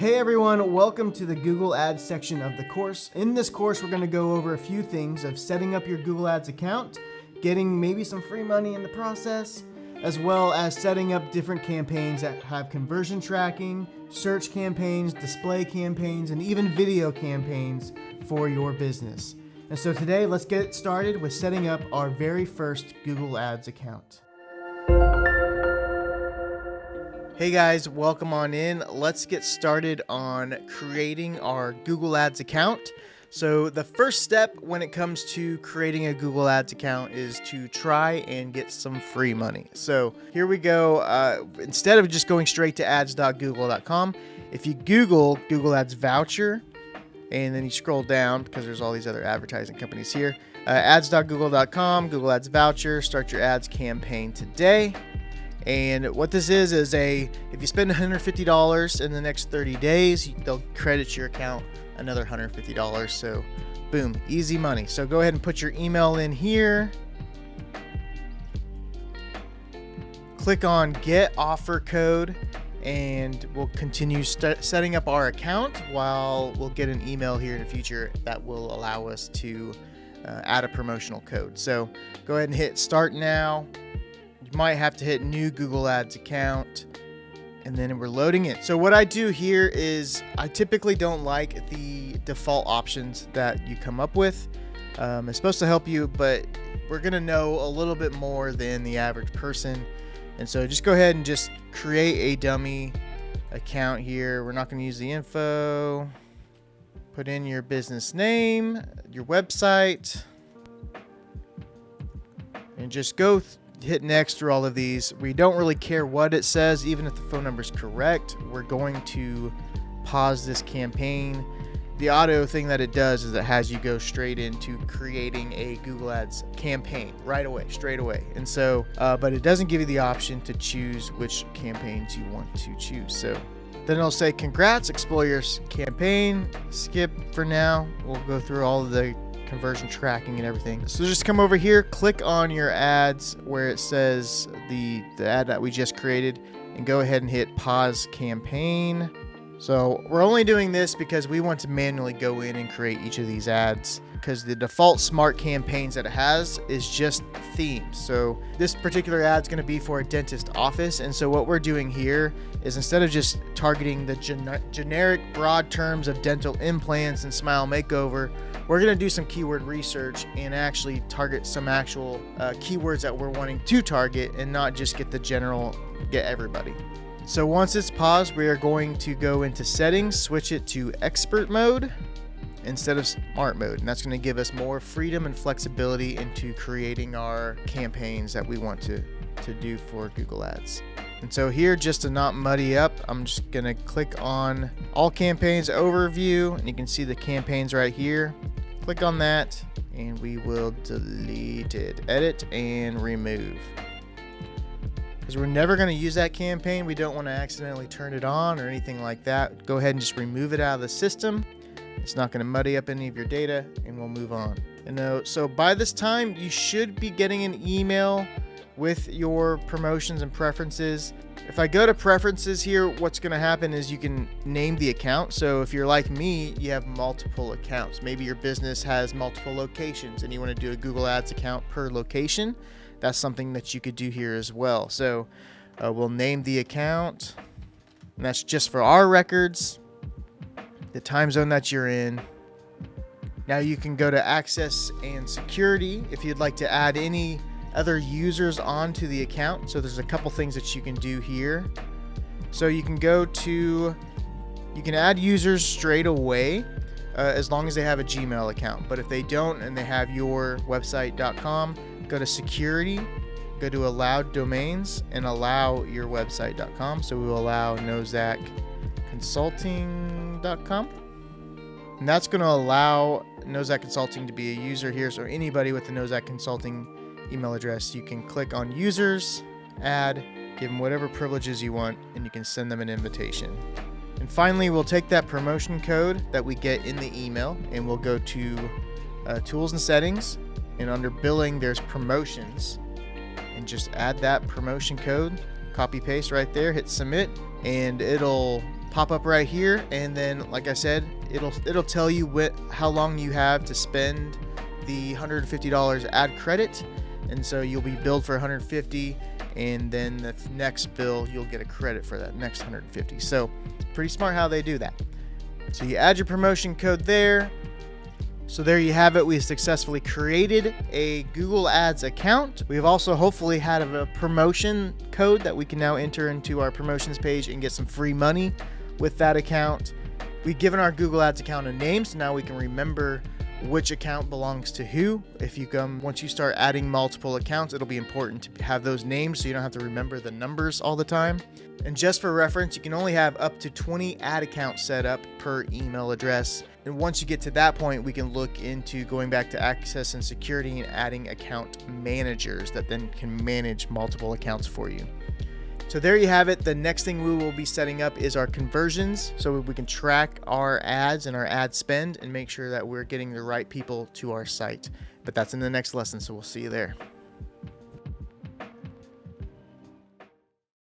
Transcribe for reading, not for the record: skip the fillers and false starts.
Hey everyone, welcome to the Google Ads section of the course. In this course, we're going to go over a few things of setting up your Google Ads account, getting maybe some free money in the process, as well as setting up different campaigns that have conversion tracking, search campaigns, display campaigns, and even video campaigns for your business. And so today, let's get started with setting up our very first Google Ads account. Hey guys, welcome on in. Let's get started on creating our Google Ads account. So the first step when it comes to creating a Google Ads account is to try and get some free money. So here we go. Instead of just going straight to ads.google.com, if you Google Google Ads voucher, and then you scroll down because there's all these other advertising companies here, ads.google.com, Google Ads voucher, start your ads campaign today. And what this is if you spend $150 in the next 30 days, they'll credit your account another $150. So boom, easy money. So go ahead and put your email in here. Click on get offer code and we'll continue setting up our account while we'll get an email here in the future that will allow us to add a promotional code. So go ahead and hit start now. You might have to hit new Google Ads account and then we're loading it. So what I do here is I typically don't like the default options that you come up with. It's supposed to help you, but we're going to know a little bit more than the average person. And so just go ahead and just create a dummy account here. We're not going to use the info. Put in your business name, your website, and just hit next through all of these. We don't really care what it says, even if the phone number is correct. We're going to pause this campaign. The auto thing that it does is it has you go straight into creating a Google Ads campaign straight away. And so, but it doesn't give you the option to choose which campaigns you want to choose. So then it'll say, congrats, explore your campaign. Skip for now. We'll go through all of the conversion tracking and everything. So just come over here, click on your ads where it says the ad that we just created and go ahead and hit pause campaign. So we're only doing this because we want to manually go in and create each of these ads because the default smart campaigns that it has is just themes. So this particular ad is going to be for a dentist office. And so what we're doing here is instead of just targeting the generic broad terms of dental implants and smile makeover, we're going to do some keyword research and actually target some actual keywords that we're wanting to target and not just get everybody. So once it's paused, we are going to go into settings, switch it to expert mode instead of smart mode. And that's going to give us more freedom and flexibility into creating our campaigns that we want to do for Google Ads. And so here, just to not muddy up, I'm just going to click on all campaigns overview and you can see the campaigns right here. Click on that and we will delete it, edit and remove. Because we're never going to use that campaign. We don't want to accidentally turn it on or anything like that. Go ahead and just remove it out of the system. It's not going to muddy up any of your data and we'll move on. And so by this time, you should be getting an email with your promotions and preferences. If I go to preferences here, what's going to happen is you can name the account. So if you're like me, you have multiple accounts. Maybe your business has multiple locations and you want to do a Google Ads account per location. That's something that you could do here as well. So we'll name the account, and that's just for our records, the time zone that you're in. Now you can go to access and security if you'd like to add any other users onto the account. So there's a couple things that you can do here. So you can you can add users straight away as long as they have a Gmail account. But if they don't and they have your website.com, go to security, go to allowed domains and allow your website.com. So we will allow nozakconsulting.com. And that's going to allow Nozak Consulting to be a user here. So anybody with the Nozak Consulting email address, you can click on users, add, give them whatever privileges you want, and you can send them an invitation. And finally, we'll take that promotion code that we get in the email and we'll go to tools and settings, and under billing, there's promotions, and just add that promotion code, copy paste right there, hit submit, and it'll pop up right here, and then like I said, it'll tell you how long you have to spend the $150 ad credit, and so you'll be billed for $150, and then the next bill you'll get a credit for that next $150. So it's pretty smart how they do that. So you add your promotion code there. So there you have it. We successfully created a Google Ads account. We've also hopefully had a promotion code that we can now enter into our promotions page and get some free money with that account. We've given our Google Ads account a name, so now we can remember which account belongs to who. Once you start adding multiple accounts, it'll be important to have those names so you don't have to remember the numbers all the time. And just for reference, you can only have up to 20 ad accounts set up per email address. And once you get to that point, we can look into going back to access and security and adding account managers that then can manage multiple accounts for you. So there you have it. The next thing we will be setting up is our conversions, so we can track our ads and our ad spend and make sure that we're getting the right people to our site. But that's in the next lesson, so we'll see you there.